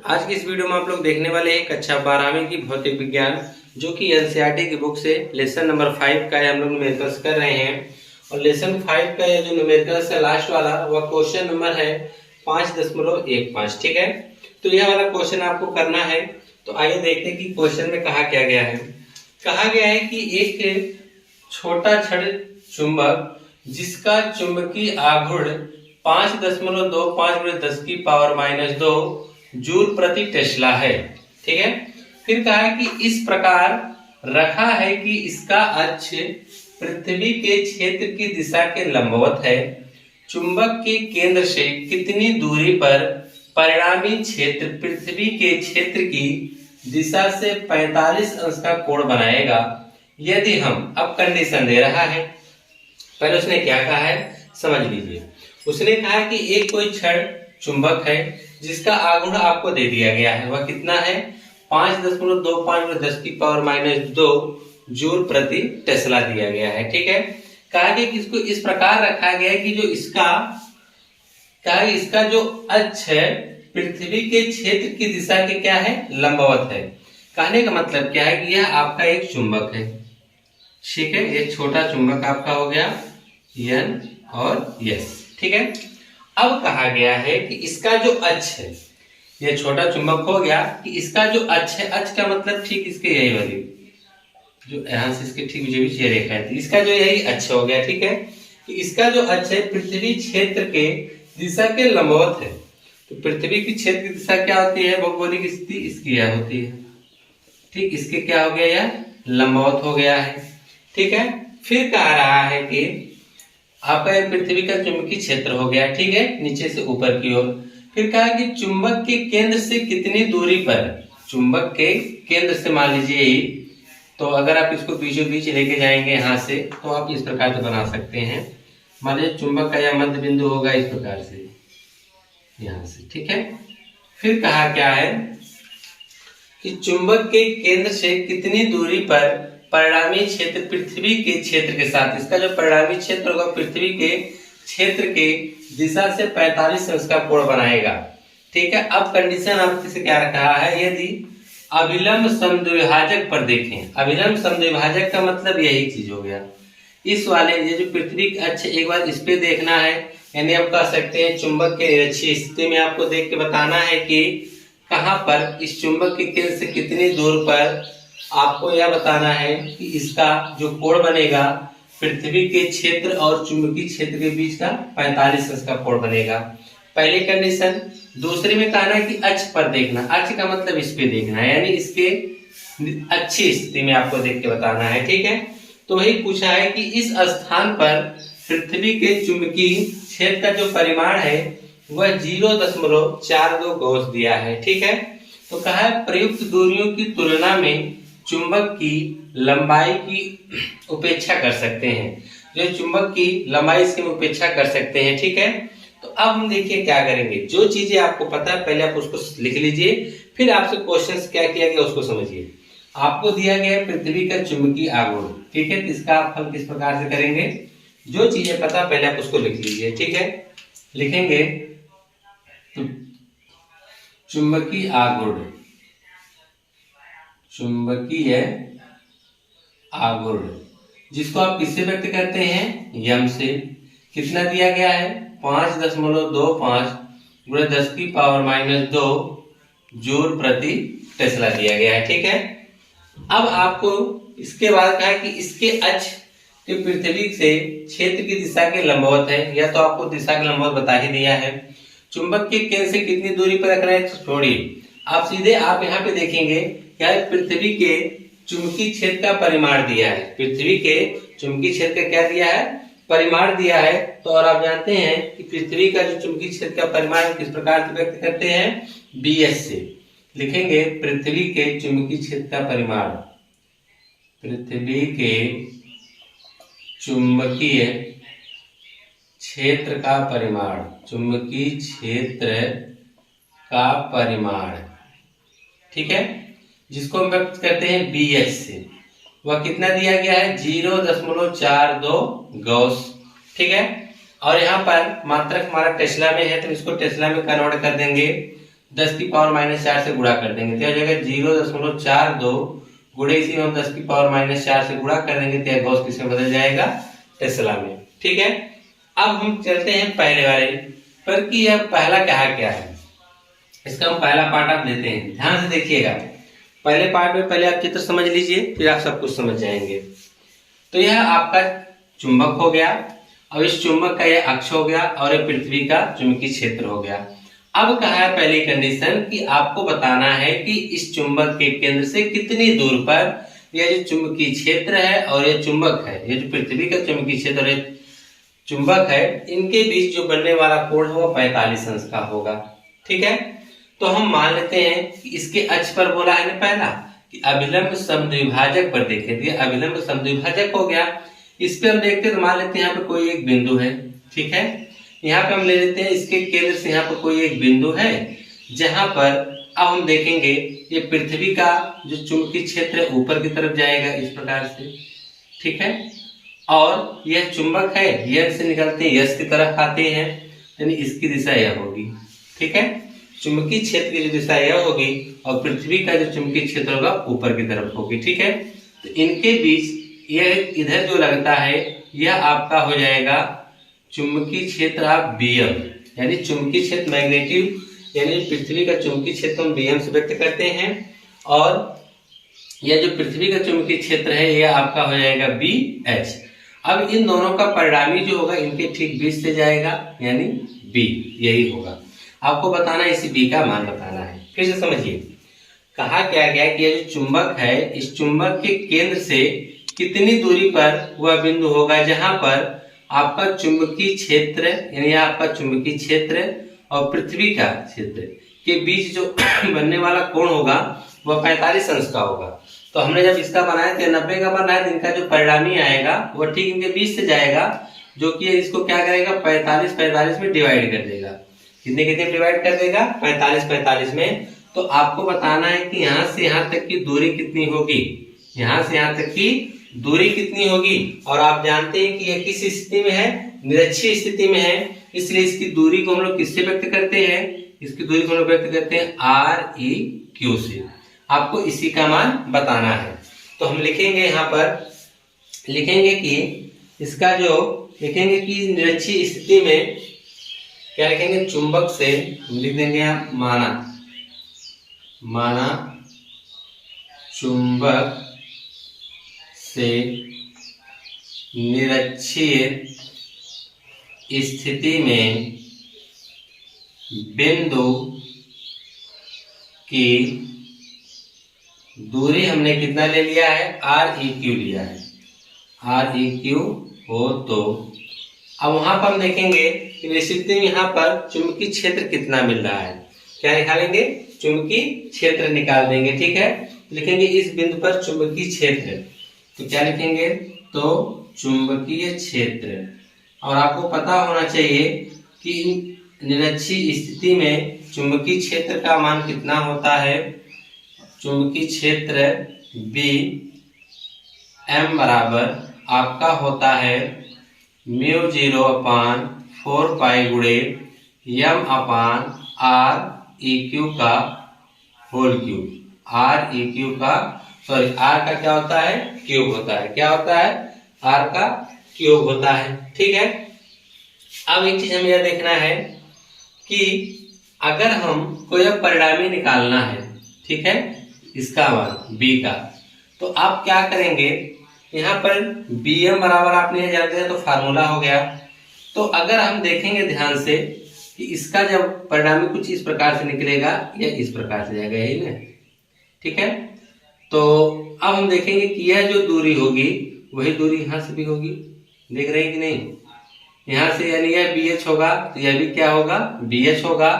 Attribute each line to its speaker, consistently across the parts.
Speaker 1: आज की इस वीडियो में आप लोग देखने वाले हैं कक्षा 12वीं की भौतिक विज्ञान, जो कि एनसीईआरटी की बुक से लेसन नंबर 5 का हम लोग न्यूमेरिकल्स कर रहे हैं। और लेसन 5 का ये जो न्यूमेरिकल्स है लास्ट वाला, वह क्वेश्चन नंबर है 5.15। ठीक है, तो यह वाला क्वेश्चन आपको करना है। तो आइए देखते हैं कि क्वेश्चन में कहा क्या गया है। कहा गया है कि एक छोटा छड़ चुंबक जिसका चुंबकीय आघूर्ण 5.25 × 10⁻⁻2 जूल प्रति टेस्ला है। ठीक है, फिर कहा है कि इस प्रकार रखा है कि इसका अक्ष पृथ्वी के क्षेत्र की दिशा के लंबवत है। चुंबक के केंद्र से कितनी दूरी पर परिणामी क्षेत्र पृथ्वी के क्षेत्र की दिशा से 45 अंश का कोण बनाएगा यदि हम, अब कंडीशन दे रहा है। पहले उसने क्या कहा है समझ लीजिए। उसने कहा है कि एक कोई छड़ चुंबक है जिसका आघूर्ण आपको दे दिया गया है, वह कितना है 5.25 × 10⁻⁻2 जूल प्रति टेस्ला दिया गया है। ठीक है, कहा कि इसको इस प्रकार रखा गया है कि जो इसका जो अक्ष है पृथ्वी के क्षेत्र की दिशा के क्या है लंबवत है। कहने का मतलब क्या है कि यह आपका एक चुंबक है। ठीक है, एक छोटा चुंबक आपका हो गया N और S। ठीक है, अब कहा गया है कि इसका जो अक्ष है, यह छोटा चुंबक हो गया कि इसका जो अक्ष है, अक्ष का मतलब ठीक इसके यही वाली जो यहां से इसके ठीक बीच ये रेखा है, इसका जो यही अक्ष हो गया। ठीक है, कि इसका जो अक्ष है पृथ्वी क्षेत्र के दिशा के लंबवत है। तो पृथ्वी की क्षेत्र की दिशा क्या होती है, भौगोलिक स्थिति इसकी यह होती है। ठीक, इसके क्या हो गया, यह लंबवत हो गया है। ठीक है, फिर कह रहा है कि आपका यह पृथ्वी का चुंबकीय क्षेत्र हो गया। ठीक है, नीचे से ऊपर की ओर। फिर कहा कि चुंबक के केंद्र से कितनी दूरी पर, चुंबक के केंद्र से मान लीजिए, तो अगर आप इसको बीचों बीच लेके जाएंगे यहाँ से, तो आप इस प्रकार से बना सकते हैं। मान लीजिए चुंबक का यह मध्य बिंदु होगा इस प्रकार से यहाँ से। ठीक है, फिर कहा क्या है कि चुंबक के केंद्र से कितनी दूरी पर परिणामी क्षेत्र पृथ्वी के क्षेत्र के साथ, इसका जो परिणामी क्षेत्र होगा पृथ्वी के क्षेत्र के दिशा से 45 अंश का कोण बनाएगा। ठीक है, अब कंडीशन आपसे से क्या रखा है, यदि अभिलंब समद्विभाजक पर देखें। अभिलंब समद्विभाजक का मतलब यही चीज हो गया, इस वाले ये जो पृथ्वी अक्ष, एक बार इस पे देखना है। यानी आप कह सकते हैं चुंबक के निरक्षीय स्थिति में आपको देख के बताना है कि कहां पर इस चुंबक के केंद्र से कितनी दूर पर आपको यह बताना है कि इसका जो कोण बनेगा पृथ्वी के क्षेत्र और चुंबकीय क्षेत्र के बीच का 45 अंश का कोण बनेगा, पहली कंडीशन। दूसरी में कहना है कि अक्ष पर देखना, अक्ष का मतलब इस पे देखना है, यानी इसके अच्छी स्थिति में आपको देख के बताना है। ठीक है, तो वही पूछा है कि इस स्थान पर पृथ्वी के चुंबकीय क्षेत्र का जो परिमाण है वह 0.42 गॉस दिया है। ठीक है, तो कहा है प्रयुक्त दूरियों की तुलना में चुंबक की लंबाई की उपेक्षा कर सकते हैं। जो चुंबक की लंबाई इसकी उपेक्षा कर सकते हैं। ठीक है, तो अब हम देखिए क्या करेंगे। जो चीजें आपको पता है पहले आप उसको लिख लीजिए, फिर आपसे क्वेश्चन क्या किया गया उसको समझिए। आपको दिया गया है पृथ्वी का चुंबकीय आघूर्ण। ठीक है, तो इसका आप हल किस प्रकार से करेंगे, जो चीजें पता पहले आप उसको लिख लीजिए। ठीक है, लिखेंगे तो चुंबकीय आघूर्ण, चुंबकीय आघूर्ण जिसको आप किससे व्यक्त करते हैं, यम से। कितना दिया गया है 5.25 × 10⁻⁻2 जूल प्रति टेस्ला दिया गया है। ठीक है, अब आपको इसके बाद कहा है कि इसके अक्ष के पृथ्वी से क्षेत्र की दिशा के लंबवत है, या तो आपको दिशा के लंबवत बता ही दिया है। चुंबक के केंद्र से कितनी दूरी पर रखना है छोड़िए, आप सीधे आप यहाँ पे देखेंगे क्या पृथ्वी के चुंबकीय क्षेत्र का परिमाण दिया है, पृथ्वी के चुंबकीय क्षेत्र का क्या दिया है परिमाण दिया है। तो और आप जानते हैं कि पृथ्वी का जो चुंबकीय क्षेत्र का परिमाण किस प्रकार से व्यक्त करते हैं, BS से। लिखेंगे पृथ्वी के चुंबकीय क्षेत्र का परिमाण, पृथ्वी के चुंबकीय क्षेत्र का परिमाण, चुंबकीय क्षेत्र का परिमाण। ठीक है, जिसको हम व्यक्त करते हैं BS से, वह कितना दिया गया है 0.42 गॉस। ठीक है, और यहाँ पर मात्रक हमारा टेस्ला में है, तो इसको टेस्ला में कन्वर्ट कर देंगे 10⁻⁴ से गुणा कर देंगे तो यह हो जाएगा 0.42 गुणे इसी में हम 10⁻⁴ से गुणा कर देंगे तो यह गॉस किस में बदल जाएगा, टेस्ला में। ठीक है, अब हम चलते हैं पहले वाले पर कि यह पहला क्या है। इसका हम पहला पार्ट आप लेते हैं, ध्यान से देखिएगा। पहले पार्ट में पहले आप चित्र समझ लीजिए, फिर आप सब कुछ समझ जाएंगे। तो यह आपका चुंबक हो गया, अब इस चुंबक का यह अक्ष हो गया और यह पृथ्वी का चुंबकीय क्षेत्र हो गया। अब कहा है पहली कंडीशन कि आपको बताना है कि इस चुंबक के केंद्र से कितनी दूर पर यह जो चुंबकीय क्षेत्र है और यह चुंबक है, यह जो पृथ्वी का चुंबकीय क्षेत्र और चुंबक है, इनके बीच जो बनने वाला कोण है वो 45 अंश का होगा। ठीक है, तो हम मान लेते हैं कि इसके अक्ष पर बोला है ना पहला कि अभिलंब समद्विभाजक पर देखें, तो अभिलंब समद्विभाजक हो गया। इस पे हम देखते हैं तो मान लेते हैं यहाँ पे कोई एक बिंदु है। ठीक है, यहाँ पे हम ले लेते हैं इसके केंद्र से यहाँ पर कोई एक बिंदु है जहां पर अब हम देखेंगे ये पृथ्वी का जो चुंबकीय क्षेत्र है ऊपर की तरफ जाएगा इस प्रकार से। ठीक है, और यह चुंबक है, यह से निकलते हैं यश की तरफ आते हैं, यानी इसकी दिशा यह होगी। ठीक है, चुंबकीय क्षेत्र की जो दिशा यह होगी और पृथ्वी का जो चुंबकीय क्षेत्र होगा ऊपर की तरफ होगी। ठीक है, तो इनके बीच यह इधर जो लगता है यह आपका हो जाएगा चुंबकीय क्षेत्र आप Bm, यानी चुंबकीय क्षेत्र मैग्नेटिक, यानी पृथ्वी का चुंबकीय क्षेत्र हम Bm से व्यक्त करते हैं और यह जो पृथ्वी का चुंबकीय क्षेत्र है यह आपका हो जाएगा BH। अब इन दोनों का परिणामी जो होगा इनके ठीक बीच से जाएगा, यानी B, यही होगा। आपको बताना है, इसी B का मान बताना है। फिर से समझिए, कहा क्या गया कि यह जो चुंबक है इस चुंबक के केंद्र से कितनी दूरी पर वह बिंदु होगा जहां पर आपका चुंबकीय क्षेत्र, यानी आपका चुंबकीय क्षेत्र और पृथ्वी का क्षेत्र के बीच जो बनने वाला कोण होगा वह 45 अंश का होगा। तो हमने जब इसका बनाया तो 90 का बनाया, तो इनका जो परिणामी आएगा वह ठीक इनके बीच से जाएगा, जो कि इसको क्या करेगा 45 में डिवाइड कर देगा। कितने डिवाइड कर देगा 45 में। तो आपको बताना है कि यहाँ से यहाँ तक की दूरी कितनी होगी, यहाँ से यहाँ तक की दूरी कितनी होगी। और आप जानते हैं कि यह किस स्थिति में है, निरक्षीय स्थिति में है, इसलिए इसकी दूरी को हम लोग किससे व्यक्त करते हैं, इसकी दूरी को हम लोग व्यक्त करते हैं Req से। आपको इसी का मान बताना है। तो हम लिखेंगे, यहाँ पर लिखेंगे कि इसका जो लिखेंगे कि निरक्षीय स्थिति में क्या लिखेंगे, चुंबक से लिख देंगे आप माना चुंबक से निरक्षीय स्थिति में बिंदु की दूरी हमने कितना ले लिया है, Req लिया है। Req हो तो अब वहां पर हम देखेंगे कि स्थिति में यहाँ पर चुंबकीय क्षेत्र कितना मिल रहा है, क्या निकालेंगे, चुंबकीय क्षेत्र निकाल देंगे। ठीक है, लिखेंगे इस बिंदु पर चुंबकीय क्षेत्र, तो क्या लिखेंगे, तो चुंबकीय क्षेत्र। और आपको पता होना चाहिए कि निरक्षीय स्थिति में चुंबकीय क्षेत्र का मान कितना होता है, चुंबकीय क्षेत्र Bm बराबर आपका होता है μ0/4π गुणे m/Req का होल क्यूब। Req का सॉरी R का क्या होता है, क्यूब होता है। क्या होता है, R का क्यूब होता है। ठीक है, अब एक चीज हमें यह देखना है कि अगर हम कोई परिणामी निकालना है, ठीक है, इसका मान B का, तो आप क्या करेंगे, यहाँ पर Bm बराबर आपने यह जान दिया तो फार्मूला हो गया। तो अगर हम देखेंगे ध्यान से कि इसका जब परिणामी कुछ इस प्रकार से निकलेगा या इस प्रकार से जाएगा, यही ना। ठीक है, तो अब हम देखेंगे कि यह जो दूरी होगी वही दूरी यहाँ से भी होगी, देख रहे हैं कि नहीं, यहाँ से, यानी यह BH होगा तो यह भी क्या होगा, BH होगा,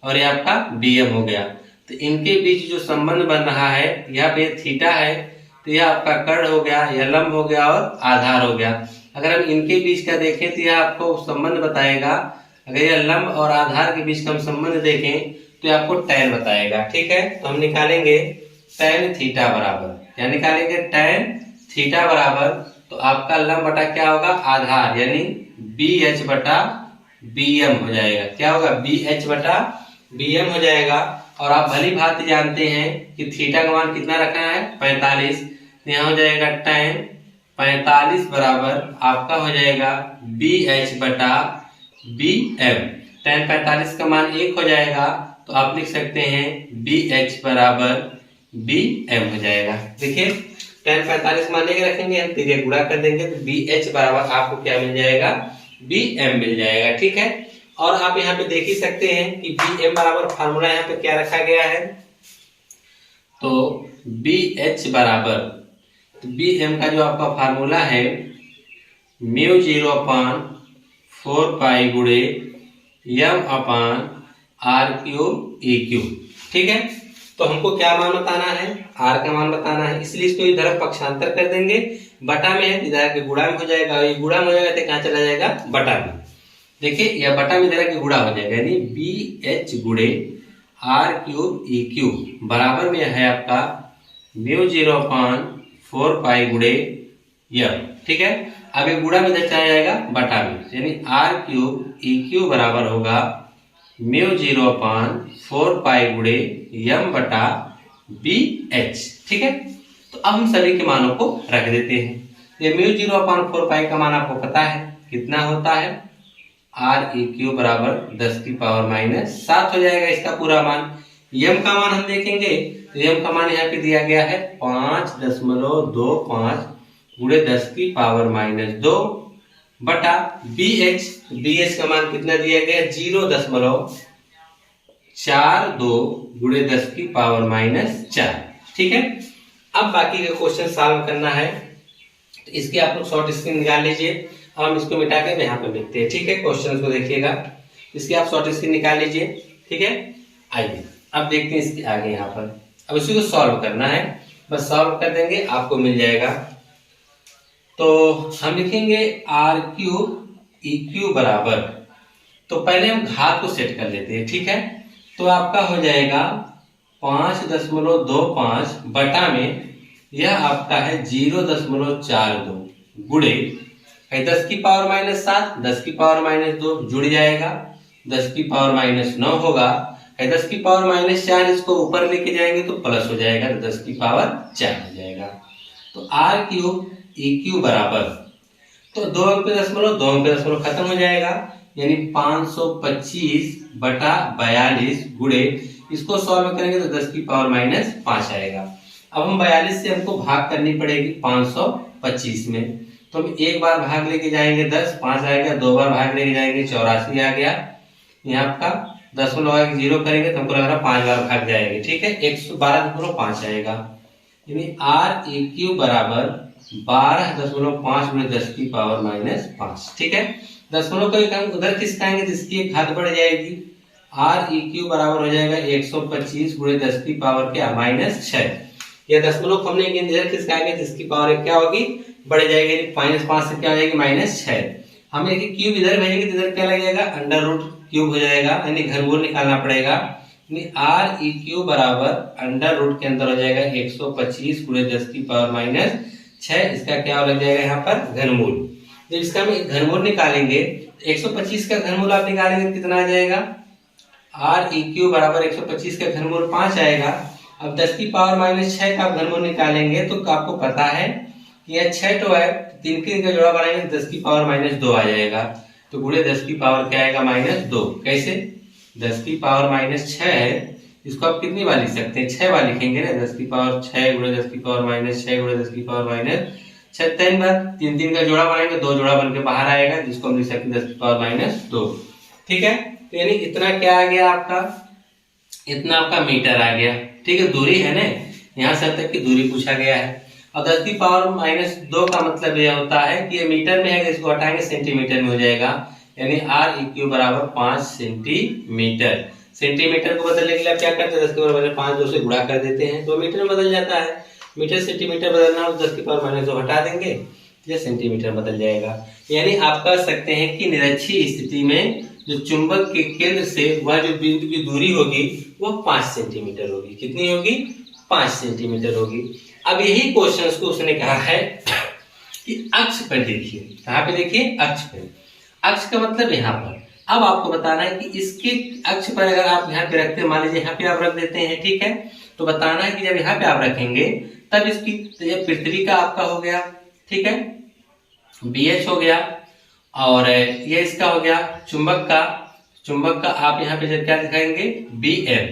Speaker 1: और यह आपका Bm हो गया। तो इनके बीच जो संबंध बन रहा है, यहाँ पे थीटा है तो यह आपका कर्ण हो गया, यह लंब हो गया और आधार हो गया। अगर हम इनके बीच का देखें तो यह आपको संबंध बताएगा। अगर यह लंब और आधार के बीच का हम संबंध देखें तो यह आपको tan बताएगा। ठीक है, तो हम निकालेंगे tan थीटा बराबर, या निकालेंगे tan थीटा बराबर, तो आपका लंब बटा क्या होगा, आधार, यानी BH बटा Bm हो जाएगा। क्या होगा, BH बटा bm हो जाएगा। और आप भली भांति जानते हैं कि थीटा का मान कितना रखना है 45, तो यहाँ हो जाएगा tan 45 बराबर आपका हो जाएगा BH बटा BM। tan 45 का मान 1 हो जाएगा, तो आप लिख सकते हैं BH बराबर BM हो जाएगा। देखिए tan 45 मान 1 रखेंगे, हम तीर गुणा कर देंगे तो BH बराबर आपको क्या मिल जाएगा BM मिल जाएगा। ठीक है, और आप यहाँ पे देख ही सकते हैं कि BM बराबर फार्मूला यहाँ पे क्या रखा गया है, तो BH बराबर, तो BM का जो आपका फार्मूला है म्यू 0/4 पाई गुणे M अपान R क्यूब E क्यूब। ठीक है, तो हमको क्या मान बताना है, R का मान बताना है, इसलिए इसको इधर पक्षांतर कर देंगे, बटा में है इधर के गुणा में हो जाएगा, ये गुणा में हो जाएगा तो कहाँ चला जाएगा बटा में। देखिए यह बटा में इधर के गुणा हो जाएगा, यानी BH गुणे R क्यूब E क्यूब बराबर में है आपका म्यू 0/4 पाई गुणे M। ठीक है, अब ये गुणा में इधर चला जाएगा बटा में, यानी R क्यूब E क्यूब बराबर होगा म्यू 0/4 पाई गुणे M बटा BH। ठीक है, तो अब हम सभी के मानों को रख देते हैं। ये म्यू 0/4 पाई का मान आपको पता है कितना होता है, R E क्यूब बराबर 10 की पावर माइनस 7 हो जाएगा इसका पूरा मान। M का मान हम देखेंगे तो M का मान यहाँ पे दिया गया है 5.25 गुणे 10 की पावर माइनस 2 बटा BH का मान कितना दिया गया 0.42 गुणे 10 की पावर माइनस 4। ठीक है, अब बाकी का क्वेश्चन सॉल्व करना है, तो इसके आप लोग शॉर्ट स्क्रीन निकाल लीजिए। हम इसको मिटा के यहाँ पे लिखते हैं। ठीक है, क्वेश्चन को देखिएगा, इसकी आप शॉर्ट स्क्रीन निकाल लीजिए। ठीक है, आइए अब देखते हैं इसके आगे यहाँ पर, अब इसी को सॉल्व करना है, बस सॉल्व कर देंगे आपको मिल जाएगा। तो हम लिखेंगे R क्यूब E क्यूब बराबर, तो पहले हम घात को सेट कर लेते हैं। ठीक है, तो आपका हो जाएगा 5.25 बटा में यह आपका है 0.42 गुणे 10 की पावर माइनस 7, 10 की पावर माइनस 2 जुड़ जाएगा, 10 की पावर माइनस 9 होगा, 10 की पावर माइनस 4 इसको ऊपर लेके जाएंगे तो प्लस हो जाएगा, तो 10 की पावर 4 हो जाएगा। तो R क्यूब E क्यूब बराबर, तो 2 अंक पे दशमलव खत्म हो जाएगा, यानी 525 बटा 42 गुणे, इसको सॉल्व करेंगे तो 10 की पावर माइनस 5 आएगा। अब हम 42 से हमको भाग करनी पड़ेगी 525 में, तो हम एक बार भाग लेके जाएंगे 10, 5 आएगा, 2 बार भाग लेके जाएंगे 84 आ गया, यहाँ आपका दशमलव 0 करेंगे तो हमको लग रहा 5 बार भाग जाएंगे। ठीक है, 112.5 आएगा, यानी R E क्यूब बराबर 12.5 गुणे 10 की पावर माइनस 5। ठीक है, दशमलव को हम उधर खिसकाएंगे तो इसकी एक घात बढ़ जाएगी, R E क्यूब बराबर हो जाएगा 125 गुणे 10 की पावर क्या माइनस 6। यह दशमलव को हमने इधर खिसकाएंगे तो इसकी पावर क्या होगी बढ़ जाएगी, -5 से क्या हो जाएगी -6। हमें देखिए क्यूब इधर भेजेंगे तो इधर क्या लगेगा अंडर रूट क्यूब हो जाएगा, यानी घनमूल निकालना पड़ेगा, यानी R E क्यूब बराबर अंडर रूट के अंदर हो जाएगा 125 गुणे 10 की पावर माइनस 6, इसका क्या लग जाएगा यहाँ पर घनमूल। जब इसका हम घनमूल निकालेंगे 125 का घनमूल आप निकालेंगे कितना आ जाएगा, R E क्यूब बराबर 125 का घनमूल 5 आएगा। अब 10 की पावर माइनस 6 का आप घनमूल निकालेंगे तो आपको पता है यह 6 तो है, 3 का जोड़ा बनाएंगे 10 की पावर माइनस 2 आ जाएगा, तो गुणे 10 की पावर क्या आएगा -2। कैसे, 10 की पावर माइनस 6 है, इसको आप कितनी बार लिख सकते हैं 6 बार लिखेंगे ना, 10 की पावर 6 गुणे 10 की पावर माइनस 6 गुणे 10 की पावर माइनस 6, 3 बार, 3 का जोड़ा बनाएंगे 2 जोड़ा बन के बाहर आएगा, जिसको हम लिख सकते हैं 10 की पावर माइनस 2। ठीक है, तो यानी इतना क्या आ गया आपका, इतना आपका मीटर आ गया। ठीक है, दूरी है ना, यहाँ से तक की दूरी पूछा गया है। और 10 की पावर माइनस 2 का मतलब यह होता है कि ये मीटर में है, इसको हटाएंगे सेंटीमीटर में हो जाएगा, यानी R E क्यूब बराबर 5 सेंटीमीटर। सेंटीमीटर को बदलने के लिए आप क्या करते हैं, 10 की पावर 5 2 से गुणा कर देते हैं तो मीटर में बदल जाता है। मीटर सेंटीमीटर बदलना हो 10 की पावर माइनस 2 हटा देंगे, यह सेंटीमीटर बदल जाएगा। यानी आप कह सकते हैं कि निरक्षीय स्थिति में जो चुंबक के केंद्र से वह जो बिंदु की दूरी होगी वो 5 सेंटीमीटर होगी। कितनी होगी, 5 सेंटीमीटर होगी। अब यही क्वेश्चन को उसने कहा है कि अक्ष पर देखिए, कहाँ पे देखिए, अक्ष पे। अक्ष का मतलब यहाँ पर, अब आपको बताना है कि इसके अक्ष पर अगर आप यहाँ पे रखते हैं, मान लीजिए यहाँ पे आप रख देते हैं, ठीक है, तो बताना है कि जब यहाँ पे आप रखेंगे तब इसकी, तो ये पृथ्वी का आपका हो गया, ठीक है, BH हो गया, और ये इसका हो गया चुंबक का आप यहाँ पे जब क्या दिखाएंगे BM।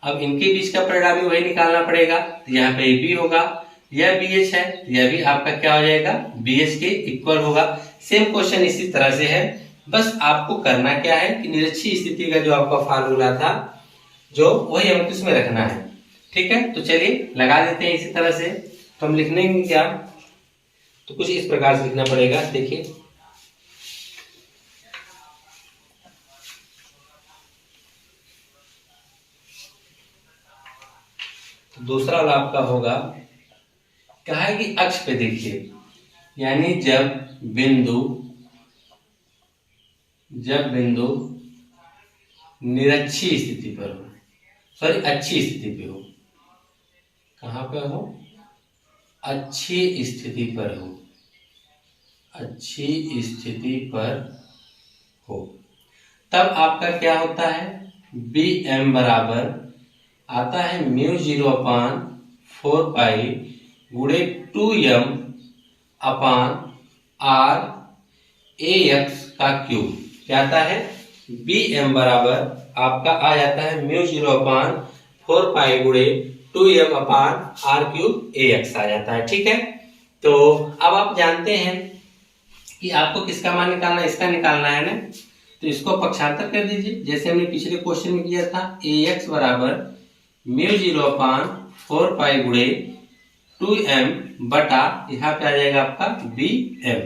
Speaker 1: अब इनके बीच का परिणामी वही निकालना पड़ेगा, तो यहाँ पे B होगा, यह BH है, यह भी आपका क्या हो जाएगा BH के इक्वल होगा। सेम क्वेश्चन इसी तरह से है, बस आपको करना क्या है कि निरक्षीय स्थिति का जो आपका फार्मूला था जो वही हमको इसमें रखना है, ठीक है। तो चलिए लगा देते हैं इसी तरह से। तो हम लिखने क्या, तो कुछ इस प्रकार से लिखना पड़ेगा, देखिए तो दूसरा वाला आपका होगा, कहा है कि अक्ष पे देखिए, यानी जब बिंदु निरक्षीय स्थिति पर हो, सॉरी अच्छी स्थिति पे हो, कहां पे हो, अच्छी स्थिति पर हो, अच्छी स्थिति पर हो, तब आपका क्या होता है BM बराबर आता है μ0/4 गुणे 2m अपान r AX का क्यूब। क्या आता है BM बराबर आपका आ जाता है μ0/4 गुणे 2m अपान r क्यूब AX आ जाता है, ठीक है। तो अब आप जानते हैं कि आपको किसका मान निकालना है, इसका निकालना है ना, तो इसको पक्षांतर कर दीजिए जैसे हमने पिछले क्वेश्चन में किया था। AX बराबर μ0/4 गुणे 2m बटा यहाँ पे आ जाएगा आपका BM,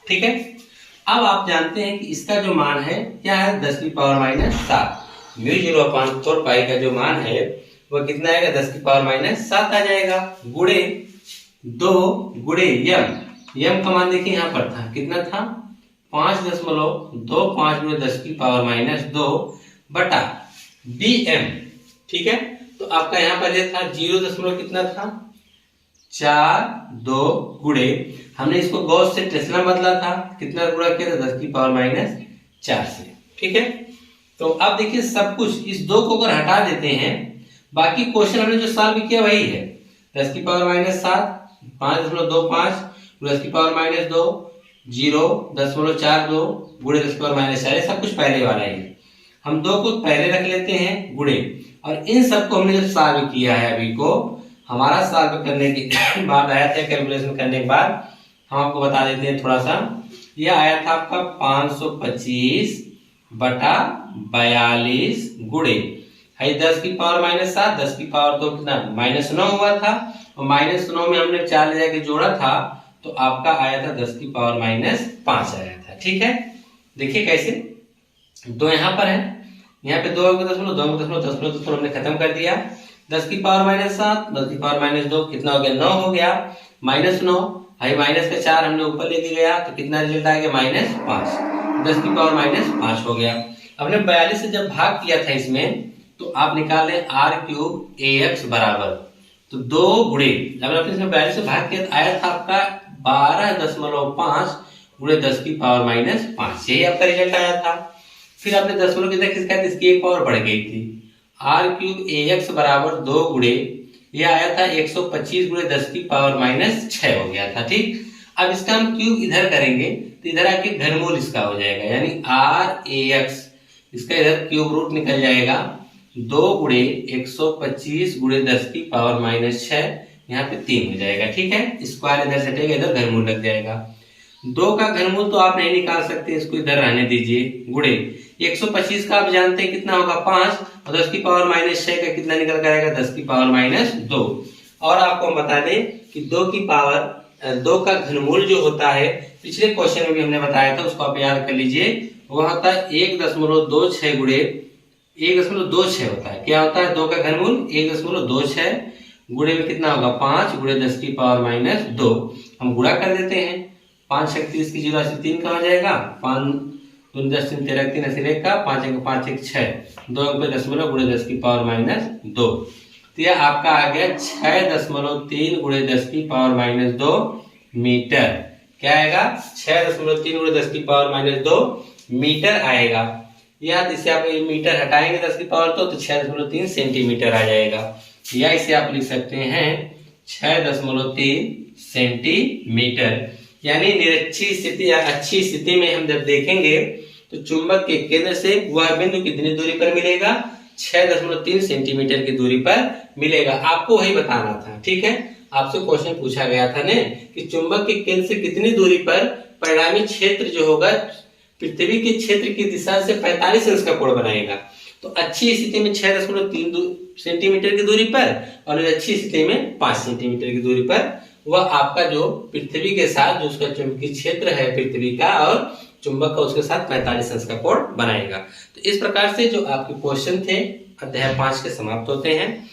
Speaker 1: ठीक है। अब आप जानते हैं कि इसका जो मान है क्या है 10⁻⁷। μ0/4 का जो मान है वह कितना आएगा 10⁻⁷ आ जाएगा, गुणे 2 गुणे यम का मान देखिए यहाँ पर था, कितना था 5.25 गुणे 10⁻² बटा BM, ठीक है। तो आपका यहाँ पर यह था 0 कितना था 4 2 गुणे, हमने इसको गॉस से टेस्ला बदला था, कितना गुणा किया था 10⁻⁴ से, ठीक है। तो अब देखिए सब कुछ इस 2 को अगर हटा देते हैं, बाकी क्वेश्चन हमने जो सॉल्व किया वही है 10⁻⁷ 5.25 10⁻² 0.42 गुणे 10⁻⁴, सब कुछ पहले वाला ही है। हम 2 को पहले रख लेते हैं गुणे, और इन सबको हमने जब सॉल्व किया है अभी को, हमारा सॉल्व करने के बाद आया था, कैलकुलेशन करने के बाद हम आपको बता देते हैं थोड़ा सा, यह आया था आपका 525 बटा 42 गुणे 10⁻⁷, 10 की पावर तो कितना -9 हुआ था, और -9 में हमने 4 ले जाके जोड़ा था, तो आपका आया था 10⁻⁵ आया था, ठीक है। देखिए कैसे, 2 यहाँ पर है, यहाँ पे 2 दशमलव हमने खत्म कर दिया, 10⁻⁷ 10⁻² कितना हो गया 9 हो गया, -9 भाई माइनस का 4 हमने ऊपर लेके गया, तो कितना रिजल्ट आ गया -5, 10⁻⁵ हो गया। हमने 42 से जब भाग किया था इसमें, तो आप निकाल लें r³ AX बराबर, तो 2 गुणे, जब आपने इसमें 42 से भाग किया तो आया था आपका 12.5 गुणे 10⁻⁵, यही आपका रिजल्ट आया था। फिर आपने दशमलव की किसका, इसकी एक पावर बढ़ गई थी, r³ AX बराबर 2 गुणे, यह आया था 125 गुणे 10⁻⁶ हो गया था, ठीक। अब इसका हम क्यूब इधर करेंगे तो इधर आके घनमूल इसका हो जाएगा, यानी RAX, इसका इधर क्यूब रूट निकल जाएगा, 2 गुणे 125 गुणे 10⁻⁶, यहाँ पे 3 हो जाएगा, ठीक है। स्क्वायर इधर सटेगा, इधर घनमूल लग जाएगा। 2 का घनमूल तो आप नहीं निकाल सकते, इसको इधर रहने दीजिए, गुणे 125 का आप जानते हैं कितना होगा 5, और 10⁻⁶ का कितना निकल कर आएगा 10⁻²। और आपको हम बता दें कि 2 का घनमूल जो होता है, पिछले क्वेश्चन में भी हमने बताया था, उसको आप याद कर लीजिए, वह होता है 1.26 गुणे 1.26 होता है, क्या होता है 2 का घनमूल 1.26 गुणे में कितना होगा 5 गुणे 10⁻², हम गुणा कर देते हैं, 5 × 30 की 0 से 3 का हो जाएगा, 5 2 10 3 13 3 अस्सी का 5 × 5 1 6, 2 पे दशमलव गुणे 10⁻², तो यह आपका आ गया 6.3 गुणे 10⁻² मीटर। क्या आएगा 6.3 गुणे 10⁻² मीटर आएगा। या इसे आप मीटर हटाएंगे 10 की पावर तो 6.3 सेंटीमीटर आ जाएगा, या इसे आप लिख सकते हैं 6.3 सेंटीमीटर। यानी निरक्षीय स्थिति या अच्छी स्थिति में हम जब देखेंगे तो चुंबक के केंद्र से वह बिंदु कितनी दूरी पर मिलेगा, 6.3 सेंटीमीटर की दूरी पर मिलेगा। आपको वही बताना था, ठीक है। आपसे क्वेश्चन पूछा गया था ने कि चुंबक के केंद्र से कितनी दूरी पर परिणामी क्षेत्र जो होगा पृथ्वी के क्षेत्र की दिशा से 45 अंश का कोण बनाएगा। तो अच्छी स्थिति में 6.3 सेंटीमीटर की दूरी पर और अच्छी स्थिति में 5 सेंटीमीटर की दूरी पर वह आपका जो पृथ्वी के साथ जो उसका चुंबकीय क्षेत्र है पृथ्वी का और चुंबक का उसके साथ 45 अंश का कोण बनाएगा। तो इस प्रकार से जो आपके क्वेश्चन थे अध्याय 5 के समाप्त होते हैं।